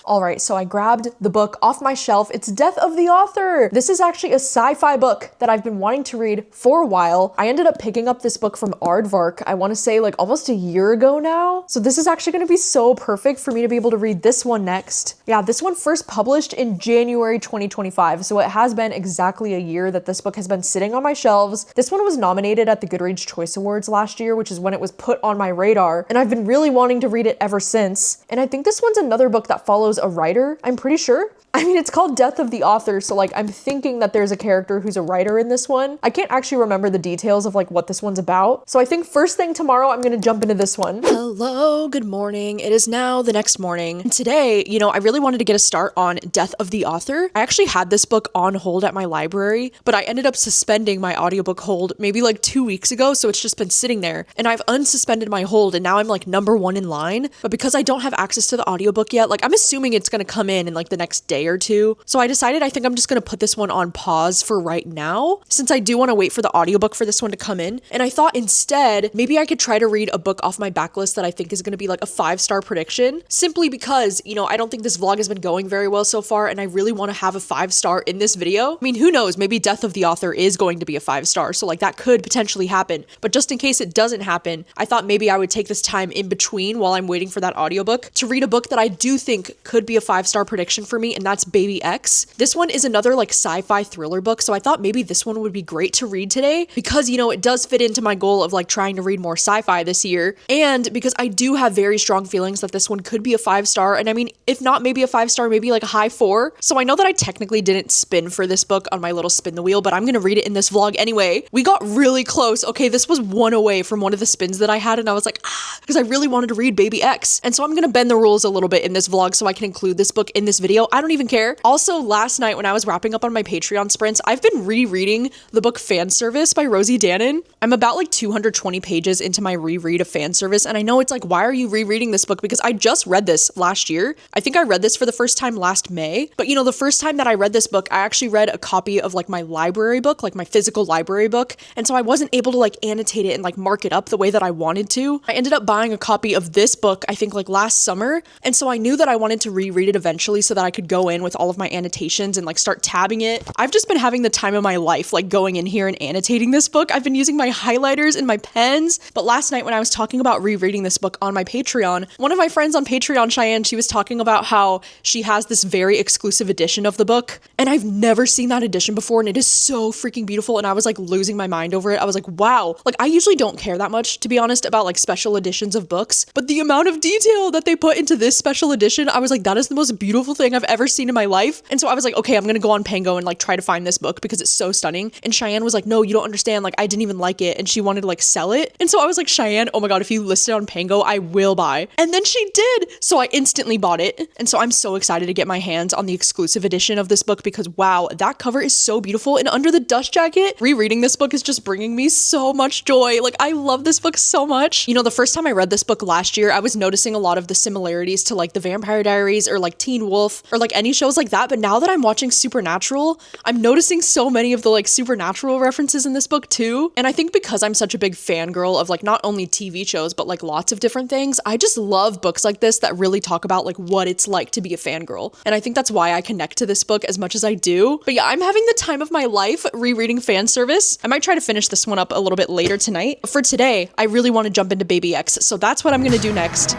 All right, so I grabbed the book off my shelf. It's Death of the Author. This is actually a sci-fi book that I've been wanting to read for a while. I ended up picking up this book from Aardvark, I want to say like almost a year ago now. So this is actually going to be so perfect for me to be able to read this one next. Yeah, this one first published in January 2025. So it has been exactly a year that this book has been sitting on my shelves. This one was nominated at the Goodreads Choice Awards last year, which is when it was put on my radar. And I've been really wanting to read it ever since. And I think this one's another book that follows a writer, I'm pretty sure. I mean, it's called Death of the Author, so like I'm thinking that there's a character who's a writer in this one. I can't actually remember the details of like what this one's about. So I think first thing tomorrow, I'm gonna jump into this one. Hello, good morning. It is now the next morning. And today, you know, I really wanted to get a start on Death of the Author. I actually had this book on hold at my library, but I ended up suspending my audiobook hold maybe like 2 weeks ago, so it's just been sitting there. And I've unsuspended my hold, and now I'm like #1 in line. But because I don't have access to the audiobook yet, like I'm assuming it's gonna come in like the next day or two. So I decided I think I'm just gonna put this one on pause for right now, since I do want to wait for the audiobook for this one to come in. And I thought instead, maybe I could try to read a book off my backlist that I think is gonna be like a 5-star prediction, simply because, you know, I don't think this vlog has been going very well so far, and I really want to have a 5-star in this video. I mean, who knows, maybe Death of the Author is going to be a 5-star, so like that could potentially happen. But just in case it doesn't happen, I thought maybe I would take this time in between while I'm waiting for that audiobook to read a book that I do think could be a 5-star prediction for me, and that's Baby X. This one is another like sci-fi thriller book, so I thought maybe this one would be great to read today because, you know, it does fit into my goal of like trying to read more sci-fi this year, and because I do have very strong feelings that this one could be a 5-star, and I mean, if not maybe a 5-star, maybe like a high 4. So I know that I technically didn't spin for this book on my little spin the wheel, but I'm gonna read it in this vlog anyway. We got really close. Okay, this was 1 away from one of the spins that I had, and I was like, because I really wanted to read Baby X. And so I'm gonna bend the rules a little bit in this vlog so I can include this book in this video. I don't even care. Also, last night when I was wrapping up on my Patreon sprints, I've been rereading the book Fan Service by Rosie Dannon. I'm about like 220 pages into my reread of Fan Service, and I know it's like, why are you rereading this book? Because I just read this last year. I think I read this for the first time last May, but you know, the first time that I read this book, I actually read a copy of like my library book, like my physical library book, and so I wasn't able to like annotate it and like mark it up the way that I wanted to. I ended up buying a copy of this book, I think like last summer, and so I knew that I wanted to reread it eventually so that I could go in with all of my annotations and like start tabbing it. I've just been having the time of my life, like going in here and annotating this book. I've been using my highlighters and my pens, but last night when I was talking about rereading this book on my Patreon, one of my friends on Patreon, Cheyenne, she was talking about how she has this very exclusive edition of the book, and I've never seen that edition before, and it is so freaking beautiful, and I was like losing my mind over it. I was like, wow, like I usually don't care that much, to be honest, about like special editions of books, but the amount of detail that they put into this special edition, I was like, that is the most beautiful thing I've ever seen in my life. And so I was like, okay, I'm gonna go on Pango and like try to find this book because it's so stunning. And Cheyenne was like, no, you don't understand, like I didn't even like it, and she wanted to like sell it. And so I was like, Cheyenne, oh my god, if you list it on Pango, I will buy. And then she did, so I instantly bought it. And so I'm so excited to get my hands on the exclusive edition of this book because wow, that cover is so beautiful. And under the dust jacket, rereading this book is just bringing me so much joy. Like I love this book so much. You know, the first time I read this book last year, I was noticing a lot of the similarities to like the Vampire Diaries or like Teen Wolf or like any shows like that, but now that I'm watching Supernatural, I'm noticing so many of the like Supernatural references in this book too. And I think because I'm such a big fangirl of like not only TV shows, but like lots of different things, I just love books like this that really talk about like what it's like to be a fangirl. And I think that's why I connect to this book as much as I do. But yeah, I'm having the time of my life rereading fan service. I might try to finish this one up a little bit later tonight. But for today, I really want to jump into Baby X, so that's what I'm gonna do next.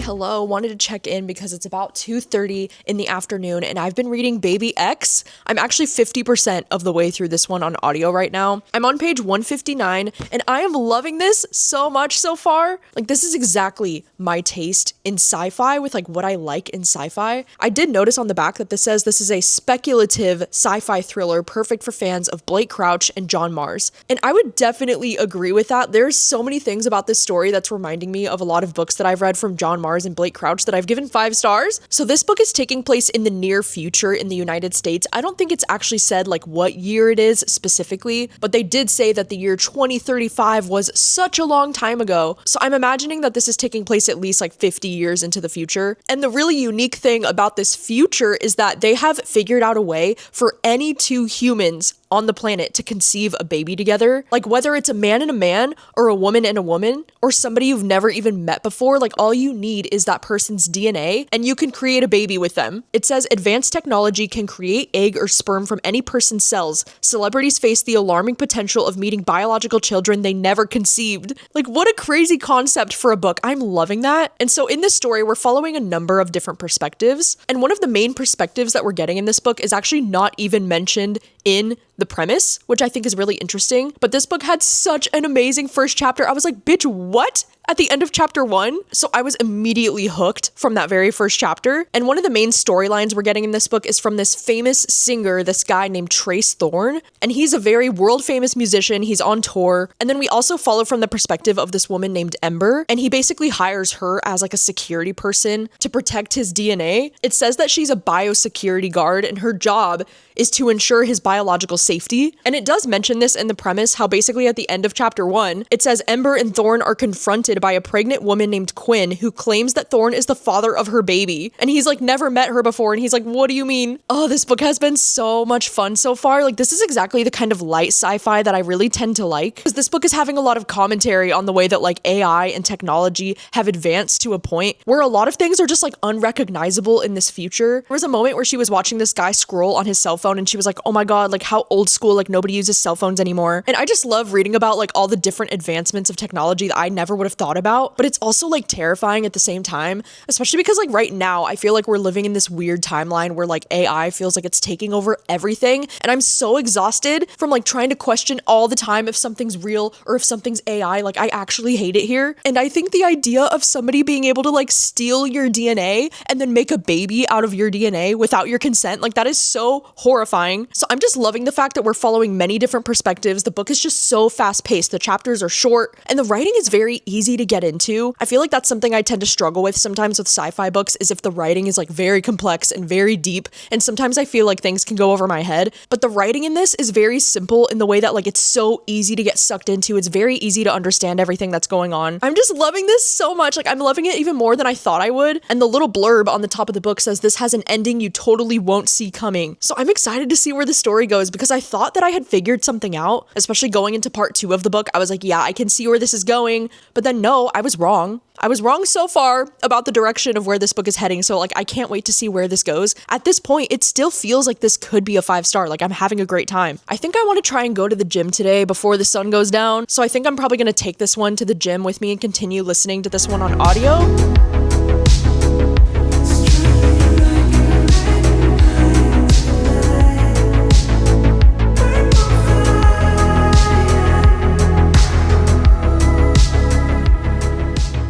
Hello, wanted to check in because it's about 2:30 in the afternoon and I've been reading Baby X. I'm actually 50% of the way through this one on audio right now. I'm on page 159 and I am loving this so much so far. Like, this is exactly my taste in sci-fi with like what I like in sci-fi. I did notice on the back that this says this is a speculative sci-fi thriller perfect for fans of Blake Crouch and John Mars. And I would definitely agree with that. There's so many things about this story that's reminding me of a lot of books that I've read from John Mars and Blake Crouch that I've given 5 stars. So this book is taking place in the near future in the United States. I don't think it's actually said like what year it is specifically, but they did say that the year 2035 was such a long time ago. So I'm imagining that this is taking place at least like 50 years into the future. And the really unique thing about this future is that they have figured out a way for any 2 humans on the planet to conceive a baby together. Like, whether it's a man and a man or a woman and a woman or somebody you've never even met before, like all you need is that person's DNA and you can create a baby with them. It says advanced technology can create egg or sperm from any person's cells. Celebrities face the alarming potential of meeting biological children they never conceived. Like, what a crazy concept for a book. I'm loving that. And so in this story, we're following a number of different perspectives. And one of the main perspectives that we're getting in this book is actually not even mentioned in the premise, which I think is really interesting. But this book had such an amazing first chapter. I was like, bitch, what? At the end of chapter 1. So I was immediately hooked from that very first chapter. And one of the main storylines we're getting in this book is from this famous singer, this guy named Trace Thorn. And he's a very world famous musician. He's on tour. And then we also follow from the perspective of this woman named Ember. And he basically hires her as like a security person to protect his DNA. It says that she's a biosecurity guard and her job is to ensure his biological safety. And it does mention this in the premise, how basically at the end of chapter 1, it says Ember and Thorn are confronted by a pregnant woman named Quinn who claims that Thorn is the father of her baby. And he's like never met her before. And he's like, what do you mean? Oh, this book has been so much fun so far. Like, this is exactly the kind of light sci-fi that I really tend to like. Because this book is having a lot of commentary on the way that like AI and technology have advanced to a point where a lot of things are just like unrecognizable in this future. There was a moment where she was watching this guy scroll on his cell phone and she was like, oh my God, like how old school, like nobody uses cell phones anymore. And I just love reading about like all the different advancements of technology that I never would have thought about, but it's also like terrifying at the same time, especially because like right now, I feel like we're living in this weird timeline where like AI feels like it's taking over everything. And I'm so exhausted from like trying to question all the time if something's real or if something's AI. Like, I actually hate it here. And I think the idea of somebody being able to like steal your DNA and then make a baby out of your DNA without your consent, like that is so horrifying. So I'm just loving the fact that we're following many different perspectives. The book is just so fast paced. The chapters are short and the writing is very easy to get into. I feel like that's something I tend to struggle with sometimes with sci-fi books, is if the writing is like very complex and very deep. And sometimes I feel like things can go over my head, but the writing in this is very simple in the way that like it's so easy to get sucked into. It's very easy to understand everything that's going on. I'm just loving this so much. Like, I'm loving it even more than I thought I would. And the little blurb on the top of the book says this has an ending you totally won't see coming. So I'm excited to see where the story goes, because I thought that I had figured something out, especially going into part 2 of the book. I was like, yeah, I can see where this is going. But then no, I was wrong. I was wrong so far about the direction of where this book is heading. So like, I can't wait to see where this goes. At this point, it still feels like this could be a 5-star. Like, I'm having a great time. I think I want to try and go to the gym today before the sun goes down. So I think I'm probably going to take this one to the gym with me and continue listening to this one on audio.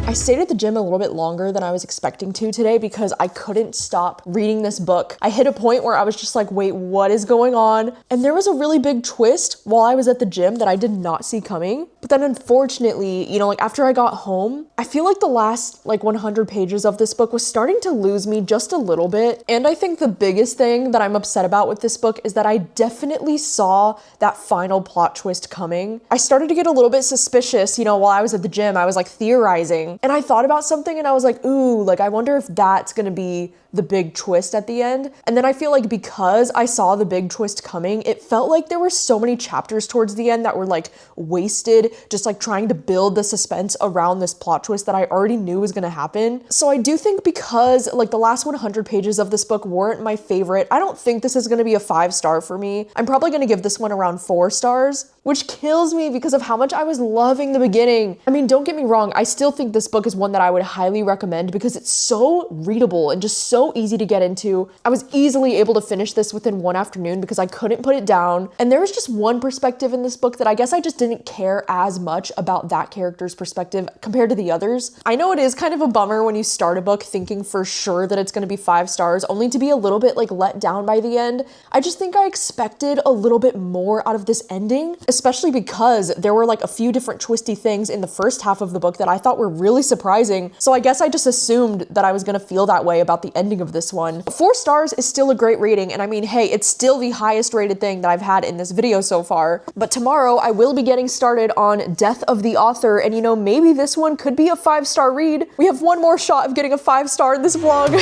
I I stayed at the gym a little bit longer than I was expecting to today because I couldn't stop reading this book. I hit a point where I was just like, wait, what is going on? And there was a really big twist while I was at the gym that I did not see coming. But then unfortunately, like after I got home, I feel like the last 100 pages of this book was starting to lose me just a little bit. And I think the biggest thing that I'm upset about with this book is that I definitely saw that final plot twist coming. I started to get a little bit suspicious, while I was at the gym. I was theorizing, and I thought about something and I was like, ooh, I wonder if that's gonna be the big twist at the end. And then I feel like because I saw the big twist coming, it felt like there were so many chapters towards the end that were wasted, just trying to build the suspense around this plot twist that I already knew was gonna happen. So I do think because the last 100 pages of this book weren't my favorite, I don't think this is gonna be a 5-star for me. I'm probably gonna give this one around 4 stars, which kills me because of how much I was loving the beginning. I mean, don't get me wrong, I still think this book is one that I would highly recommend because it's so readable and just so easy to get into. I was easily able to finish this within one afternoon because I couldn't put it down. And there was just one perspective in this book that I guess I just didn't care as much about that character's perspective compared to the others. I know it is kind of a bummer when you start a book thinking for sure that it's gonna be 5 stars, only to be a little bit let down by the end. I just think I expected a little bit more out of this ending, especially because there were a few different twisty things in the first half of the book that I thought were really surprising. So I guess I just assumed that I was gonna feel that way about the ending of this one. 4 stars is still a great rating, and I mean, hey, it's still the highest rated thing that I've had in this video so far. But tomorrow I will be getting started on Death of the Author, and maybe this one could be a 5-star read. We have one more shot of getting a 5-star in this vlog.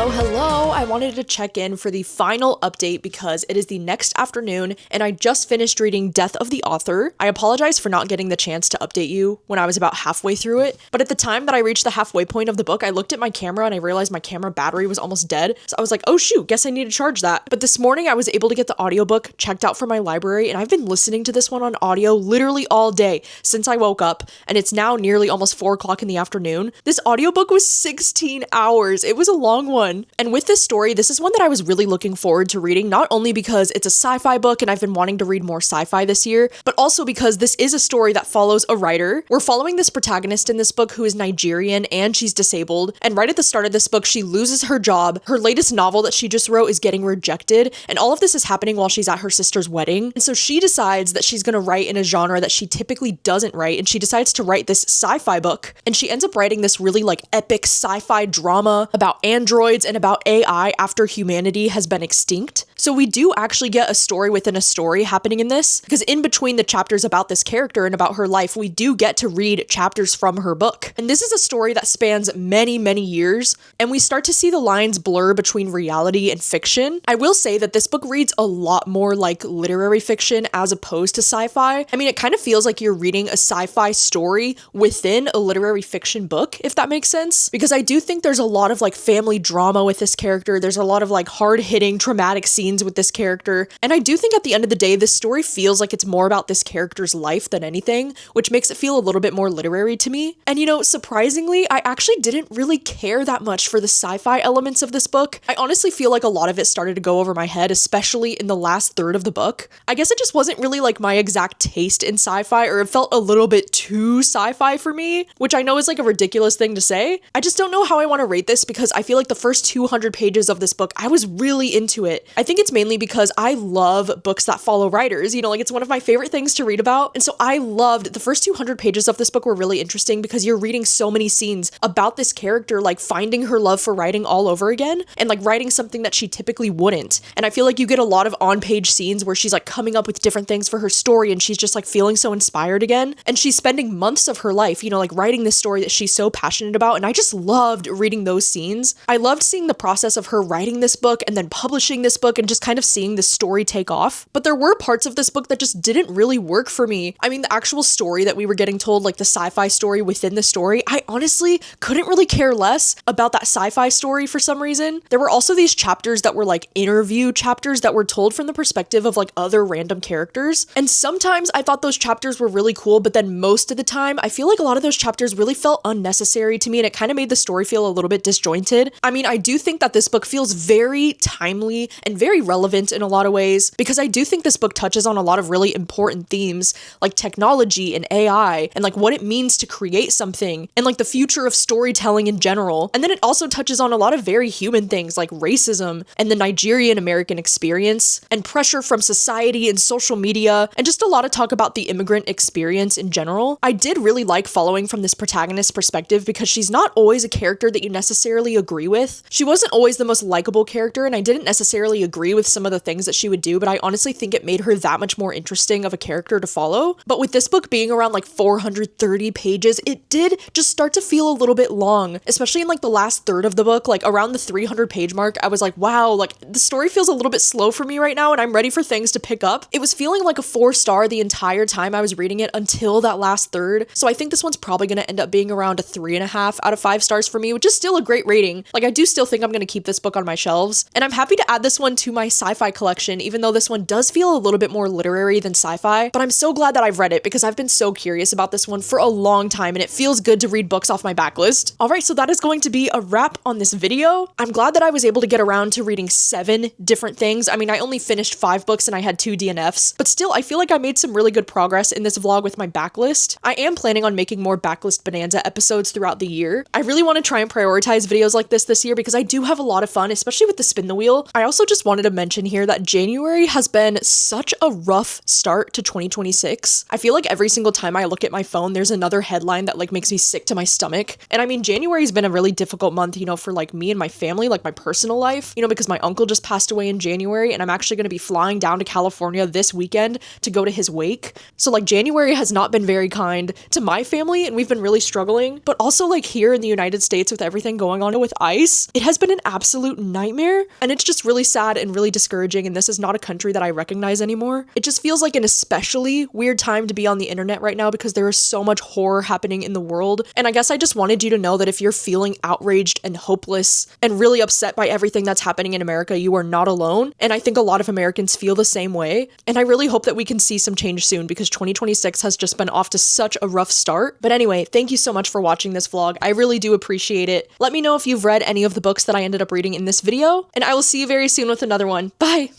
Hello, I wanted to check in for the final update because it is the next afternoon and I just finished reading Death of the Author. I apologize for not getting the chance to update you when I was about halfway through it, but at the time that I reached the halfway point of the book, I looked at my camera and I realized my camera battery was almost dead. So I was like, oh shoot, guess I need to charge that. But this morning I was able to get the audiobook checked out from my library, and I've been listening to this one on audio literally all day since I woke up, and it's now nearly almost 4 o'clock in the afternoon. This audiobook was 16 hours. It was a long one. And with this story, this is one that I was really looking forward to reading, not only because it's a sci-fi book and I've been wanting to read more sci-fi this year, but also because this is a story that follows a writer. We're following this protagonist in this book who is Nigerian and she's disabled, and right at the start of this book, she loses her job. Her latest novel that she just wrote is getting rejected, and all of this is happening while she's at her sister's wedding. And so she decides that she's gonna write in a genre that she typically doesn't write, and she decides to write this sci-fi book. And she ends up writing this really epic sci-fi drama about androids and about AI after humanity has been extinct. So we do actually get a story within a story happening in this, because in between the chapters about this character and about her life, we do get to read chapters from her book. And this is a story that spans many, many years, and we start to see the lines blur between reality and fiction. I will say that this book reads a lot more like literary fiction as opposed to sci-fi. I mean, it kind of feels like you're reading a sci-fi story within a literary fiction book, if that makes sense, because I do think there's a lot of family drama with this character. There's a lot of hard-hitting traumatic scenes with this character, and I do think at the end of the day, this story feels like it's more about this character's life than anything, which makes it feel a little bit more literary to me. And surprisingly, I actually didn't really care that much for the sci-fi elements of this book. I honestly feel like a lot of it started to go over my head, especially in the last third of the book. I guess it just wasn't really my exact taste in sci-fi, or it felt a little bit too sci-fi for me, which I know is a ridiculous thing to say. I just don't know how I want to rate this, because I feel like the first 200 pages of this book, I was really into it. I think it's mainly because I love books that follow writers, it's one of my favorite things to read about. And so I loved the first 200 pages of this book were really interesting because you're reading so many scenes about this character, finding her love for writing all over again, and writing something that she typically wouldn't. And I feel like you get a lot of on-page scenes where she's coming up with different things for her story, and she's just feeling so inspired again. And she's spending months of her life, writing this story that she's so passionate about. And I just loved reading those scenes. I loved seeing the process of her writing this book and then publishing this book and and just kind of seeing the story take off. But there were parts of this book that just didn't really work for me. I mean, the actual story that we were getting told, like the sci-fi story within the story, I honestly couldn't really care less about that sci-fi story for some reason. There were also these chapters that were like interview chapters that were told from the perspective of like other random characters. And sometimes I thought those chapters were really cool, but then most of the time, I feel like a lot of those chapters really felt unnecessary to me, and it kind of made the story feel a little bit disjointed. I mean, I do think that this book feels very timely and very relevant in a lot of ways, because I do think this book touches on a lot of really important themes like technology and AI and like what it means to create something and like the future of storytelling in general. And then it also touches on a lot of very human things like racism and the Nigerian American experience and pressure from society and social media, and just a lot of talk about the immigrant experience in general. I did really like following from this protagonist's perspective because she's not always a character that you necessarily agree with. She wasn't always the most likable character, and I didn't necessarily agree with some of the things that she would do, but I honestly think it made her that much more interesting of a character to follow. But with this book being around like 430 pages, it did just start to feel a little bit long, especially in like the last third of the book, like around the 300 page mark. I was like, wow, like the story feels a little bit slow for me right now, and I'm ready for things to pick up. It was feeling like a 4-star the entire time I was reading it until that last third. So I think this one's probably going to end up being around a 3.5 out of 5 stars for me, which is still a great rating. Like, I do still think I'm going to keep this book on my shelves, and I'm happy to add this one to my sci-fi collection, even though this one does feel a little bit more literary than sci-fi. But I'm so glad that I've read it because I've been so curious about this one for a long time, and it feels good to read books off my backlist. All right, so that is going to be a wrap on this video. I'm glad that I was able to get around to reading 7 different things. I mean, I only finished 5 books and I had 2 DNFs, but still, I feel like I made some really good progress in this vlog with my backlist. I am planning on making more backlist bonanza episodes throughout the year. I really want to try and prioritize videos like this year because I do have a lot of fun, especially with the spin the wheel. I also just wanted to mention here that January has been such a rough start to 2026. I feel like every single time I look at my phone, there's another headline that like makes me sick to my stomach. And I mean, January's been a really difficult month, you know, for like me and my family, like my personal life, you know, because my uncle just passed away in January, and I'm actually going to be flying down to California this weekend to go to his wake. So like January has not been very kind to my family, and we've been really struggling. But also like here in the United States with everything going on with ICE, it has been an absolute nightmare, and it's just really sad and really discouraging, and this is not a country that I recognize anymore. It just feels like an especially weird time to be on the internet right now because there is so much horror happening in the world. And I guess I just wanted you to know that if you're feeling outraged and hopeless and really upset by everything that's happening in America, you are not alone. And I think a lot of Americans feel the same way. And I really hope that we can see some change soon because 2026 has just been off to such a rough start. But anyway, thank you so much for watching this vlog. I really do appreciate it. Let me know if you've read any of the books that I ended up reading in this video, and I will see you very soon with another one. Bye!